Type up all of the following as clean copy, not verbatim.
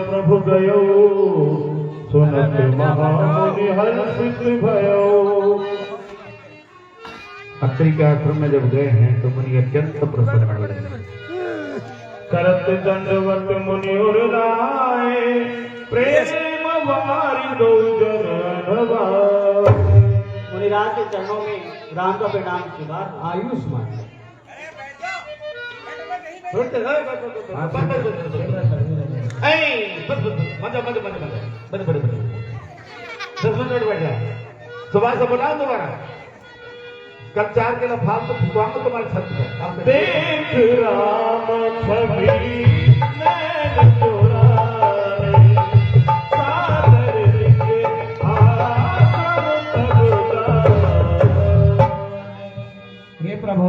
प्रभु गयो, सुनत महामुनि हर्षित भयो। अत्रि के आश्रम में जब गए हैं तो मुनि अत्यंत प्रसन्न हुए। करत दंडवत मुनि उर लाए, प्रेम वारी दो जन अनवाए। मुनिराज के चरणों में राम का प्रणाम स्वीकार। आयुष्मान सुबह से बुलाओ दोबारा, कल 4 किलो फालतू फुकवाऊंगा तुम्हारे छत पे। देख राम छवि नैन चुराए, सादर लिखे आसम तब जाए। हे प्रभु,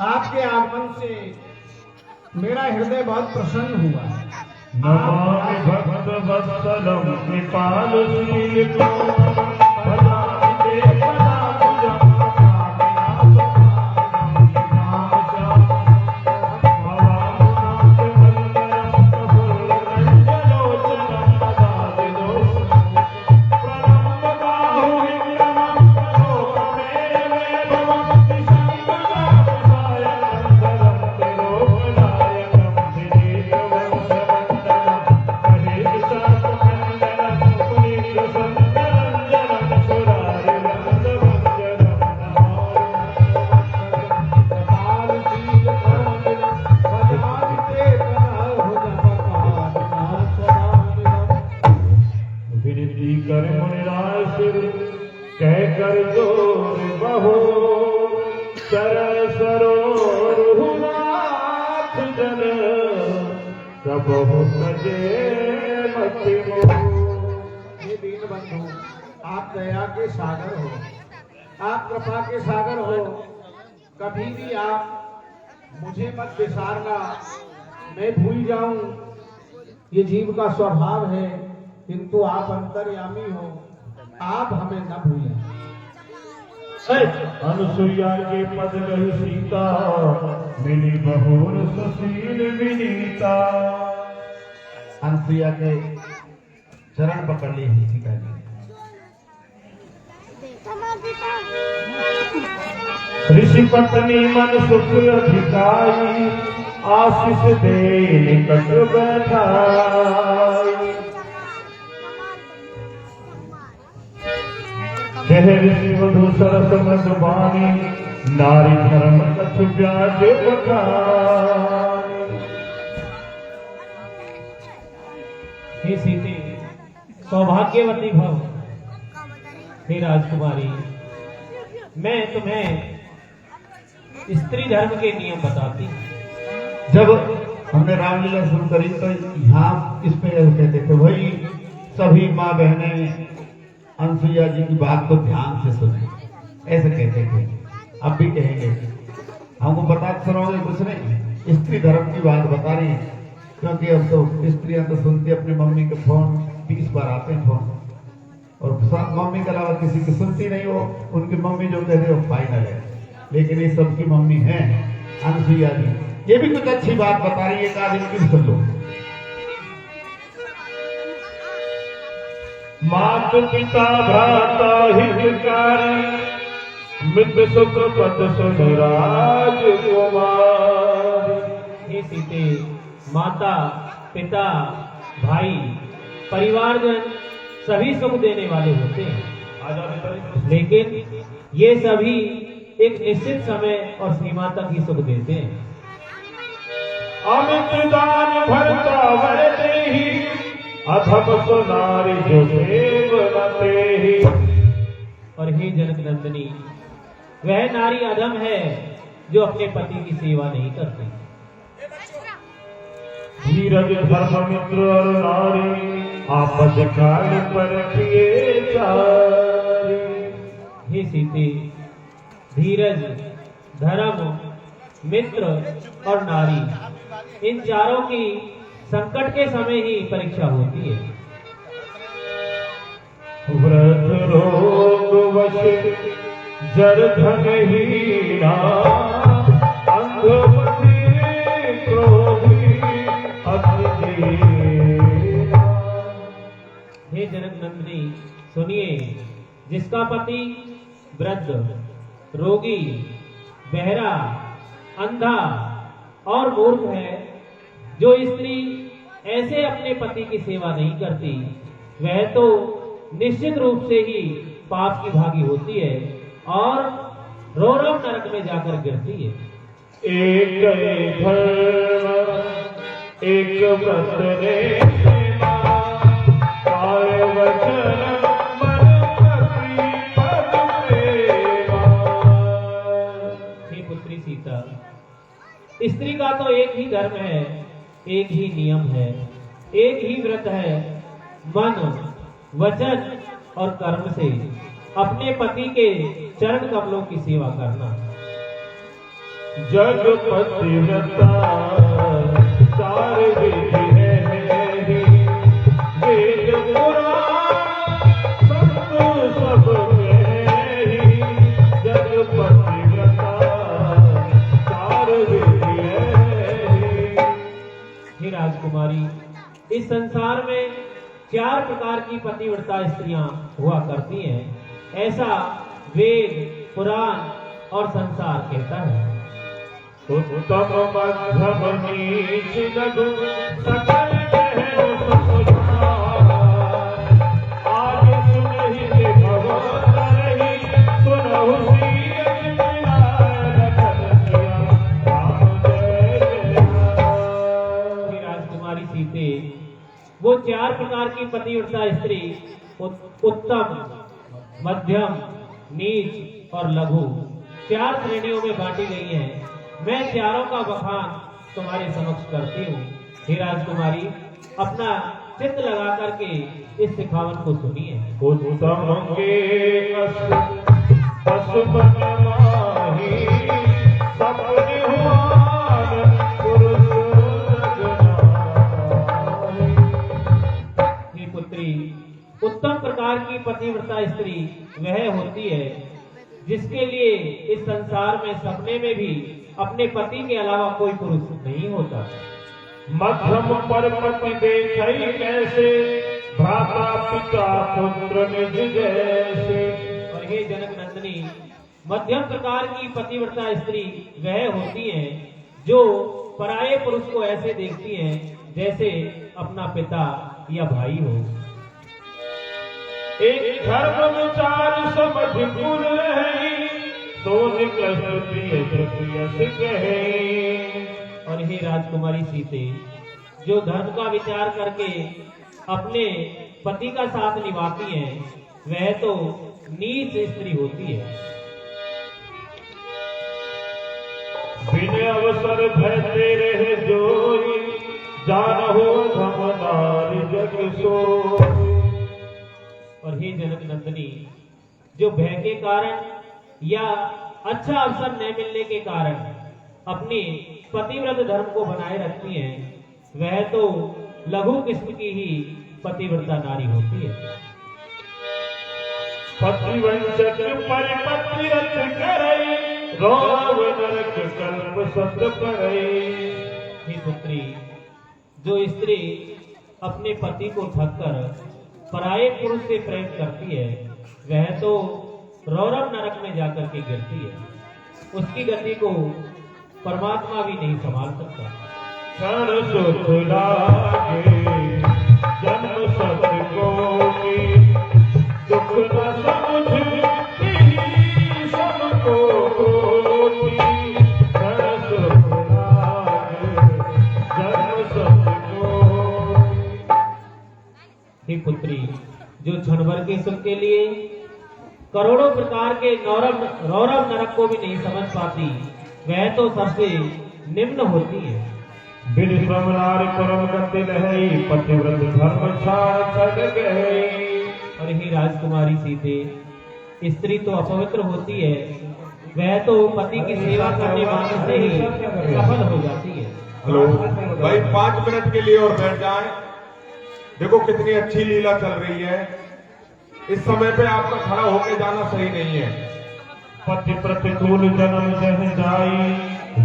आपके आगमन से मेरा हृदय बहुत प्रसन्न हुआ। नमामि भक्त वत्सलम कृपालुशील को, भजामि ते पदाम्बुजं नाम भवामुनाथ वल्लभं प्रफुल्लरञ्जनलोचनं पदादिदोषं प्रणम्य बाहुविक्रमं प्रलोकमेव वैभवं दिशङ्करापसायकं धरन्ति लोकनायकं दिलीपवंशवन्दनं महेशशास्त्रमण्डलं पुनीतसुन्दरञ्जनं सुरारिवन्दवञ्जनं विनती कर मुनिराय सिर, कह कर जोर बहो, चरण सरोवर हुनाथ जन, सबहु सजे मति मोह। हे दीन बंधु, आप दया के सागर हो, आप कृपा के सागर हो। कभी भी आप मुझे मत विसारना, मैं भूल जाऊं, ये जीव का स्वभाव है। किंतु आप अंतर्यामी हो, आप हमें न भूलें। अनुसुईया के पद गई सीता, मिली बहुर सुशील विनीता। अनुसुईया के चरण पकड़ लिए सीता जी। ऋषि पत्नी मन सुख अधिकाई, आशीष दे निकट बैठाई। कह ऋषि वधु सरस मधुबानी, नारी धर्म कछु ब्याज बखानी। हे सीते, सौभाग्यवती भव। हे राजकुमारी, मैं तुम्हें स्त्री धर्म के नियम बताती हूँ। जब हमने रामलीला शुरू करी तो यहाँ इस पे कहते थे, वही सभी माँ बहनें अनुसुईया जी की बात को ध्यान से सुने, ऐसे कहते थे। अब भी कहेंगे, हमको बता सुनोगे कुछ नहीं, स्त्री धर्म की बात बता रही है। क्योंकि अब तो स्त्रियां तो सुनती अपनी मम्मी के फोन 20 बार आते हैं फोन, और मम्मी के अलावा किसी की सुनती नहीं हो। उनकी मम्मी जो कहते वो फाइनल है, लेकिन ये सबकी मम्मी है अनुसुईया जी। ये भी कुछ अच्छी बात बता रही है, एक आदमी की सुन लो। मात पिता भ्राता हितकारी, मित्र सुख पद सुन राजकुमारी। हे सीते, माता पिता भाई परिवारजन सभी सुख देने वाले होते हैं, लेकिन ये सभी एक निश्चित समय और सीमा तक ही सुख देते हैं। अमित दान भरता वैते ही, अधम सुनारी जो सेवते ही। और हे जनक नंदिनी, वह नारी अधम है जो अपने पति की सेवा नहीं करती। धीरज धर्म मित्र और नारी, आपद काल पर किए चारी। हे सीते, धीरज धर्म मित्र और नारी, इन चारों की संकट के समय ही परीक्षा होती है। व्रत रोग वश जर धन हीना, अंधमति क्रोधी अति जनक नंदिनी सुनिए, जिसका पति वृद्ध, रोगी, बहरा, अंधा और मूर्ख है, जो स्त्री ऐसे अपने पति की सेवा नहीं करती, वह तो निश्चित रूप से ही पाप की भागी होती है और रौरव नरक में जाकर गिरती है। एक धर्म एक व्रत रे सेवा, काय वचन मन प्रति पद प्रेमा। हे पुत्री सीता, स्त्री का तो एक ही धर्म है, एक ही नियम है, एक ही व्रत है, मन, वचन और कर्म से अपने पति के चरण कमलों की सेवा करना। जग पतिव्रता चार विधि है ही, वेद पुराण संत सब कही। जग पतिव्रता चार विधि है ही। हे राजकुमारी, इस संसार में 4 प्रकार की पतिव्रता स्त्रियां हुआ करती हैं, ऐसा वेद, पुराण और संसार कहता है। उत्तम मध्यम नीच लघु सकल कहो समुझार। आज सुनहि भगवत रही, सुनहु सीयत मिलाय रतन किया राम जय जय। हे राजकुमारी सीते, वो 4 प्रकार की पतिव्रता स्त्री उत्तम, मध्यम, नीच और लघु 4 श्रेणियों में बांटी गई हैं। मैं चारों का बखान तुम्हारे समक्ष करती हूँ। हे राजकुमारी, अपना चित्त लगा करके इस सिखावन को सुनिए। उत्तम के अस पशु बन माही, सपने हुआन पुरुष जगनाई। हे पुत्री, उत्तम प्रकार की पतिव्रता स्त्री वह होती है जिसके लिए इस संसार में सपने में भी अपने पति के अलावा कोई पुरुष नहीं होता। मध्यम पर पति देखई कैसे, भ्राता पिता पुत्र निज जैसे। और हे जनक नंदिनी, मध्यम प्रकार की पतिव्रता स्त्री वह होती हैं जो पराये पुरुष को ऐसे देखती हैं जैसे अपना पिता या भाई हो। एक धर्म विचार समझ पुर रही, सोन कष्ट कहे। और हे राजकुमारी सीते, जो धर्म का विचार करके अपने पति का साथ निभाती हैं, वह तो नीच स्त्री होती है। बिन अवसर भयते रहे जोई, जानहु धम नारी जग सोई। और हे जनक नंदिनी, जो भय के कारण या अच्छा अवसर न मिलने के कारण अपनी पतिव्रत धर्म को बनाए रखती हैं, वह तो लघु किस्म की ही पतिव्रता नारी होती है। पतिवंचक परिपति रत करई, रौरव नरक कल्प सत परई। हे पुत्री, जो स्त्री अपने पति को ठगकर पराये पुरुष से प्रेम करती है, वह तो रौरव नरक में जाकर के गिरती है। उसकी गति को परमात्मा भी नहीं संभाल सकता। क्षण सुख लागे जन्म सत कोटि, दुख न समझ सबको कोटि। क्षण सुख लागे जन्म सत कोटि। हे पुत्री, जो क्षण भर के सुख के लिए करोड़ों प्रकार के रौरव नरक को भी नहीं समझ पाती, वह तो सबसे निम्न होती है। बिन श्रम नारी परम गति रही, पतिव्रत धर्म छाड़ छड़ गई। और हे राजकुमारी सीते, स्त्री तो अपवित्र होती है, वह तो पति की सेवा करने वाले से ही सफल हो जाती है। हेलो भाई, 5 मिनट के लिए और बैठ जाएं। देखो कितनी अच्छी लीला चल रही है। इस समय पे आपका खड़ा होके जाना सही नहीं है। पति प्रतिकूल जन्म जह जाई,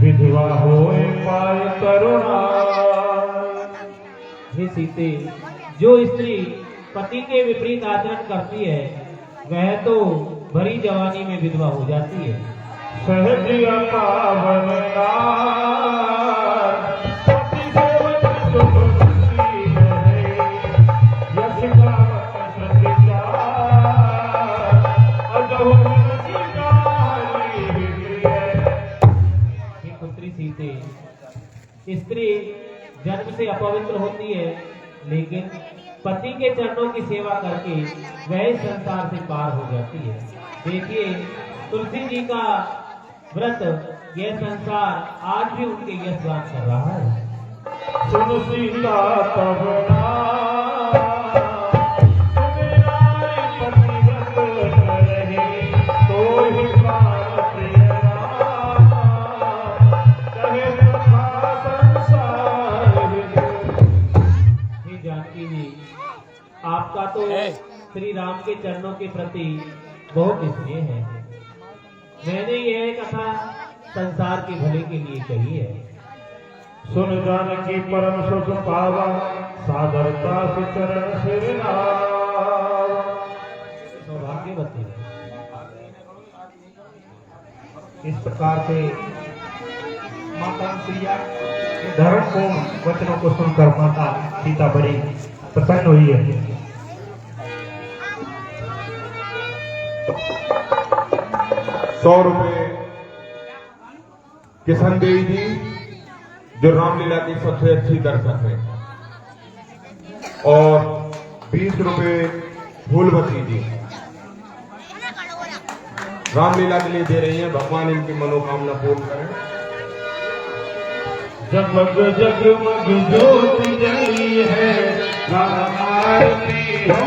विधवा होए पाए करुणा। हे सीते, जो स्त्री पति के विपरीत आचरण करती है वह तो भरी जवानी में विधवा हो जाती है। सहज पावन पति सेवक सुख खुशी रहे, यश गावत सतिचार, अजहु सिंगारी हृदय। हे पुत्री सीते, स्त्री जन्म से अपवित्र होती है, लेकिन पति के चरणों की सेवा करके वह इस संसार से पार हो जाती है। देखिए तुलसी जी का व्रत, यह संसार आज भी उनके यश गान कर रहा है। सुन सीता तब नाम, सुमिराई पतिव्रत रहे, तोहि प्राण प्रिय राम, कहे प्रभा संसार हृदय। हे जानकी जी, आपका तो श्री राम के चरणों के प्रति बहुत स्नेह है। मैंने यह कथा संसार के भले के लिए कही है। सुन जानकी परम सुख पावा, सादरता से चरण सिर नावा। सौभाग्यवती है। इस प्रकार से माता सीता के धर्मपूर्ण वचनों को सुनकर माता सीता बड़ी प्रसन्न हुई है। 100 रुपए किशन देवी जी, जो रामलीला की सबसे अच्छी दर्शक है, और 20 रुपए फूलवती जी रामलीला के लिए दे रही हैं। भगवान इनकी मनोकामना पूर्ण करें। जगमग जगमग ज्योति जली है, राम आरती हो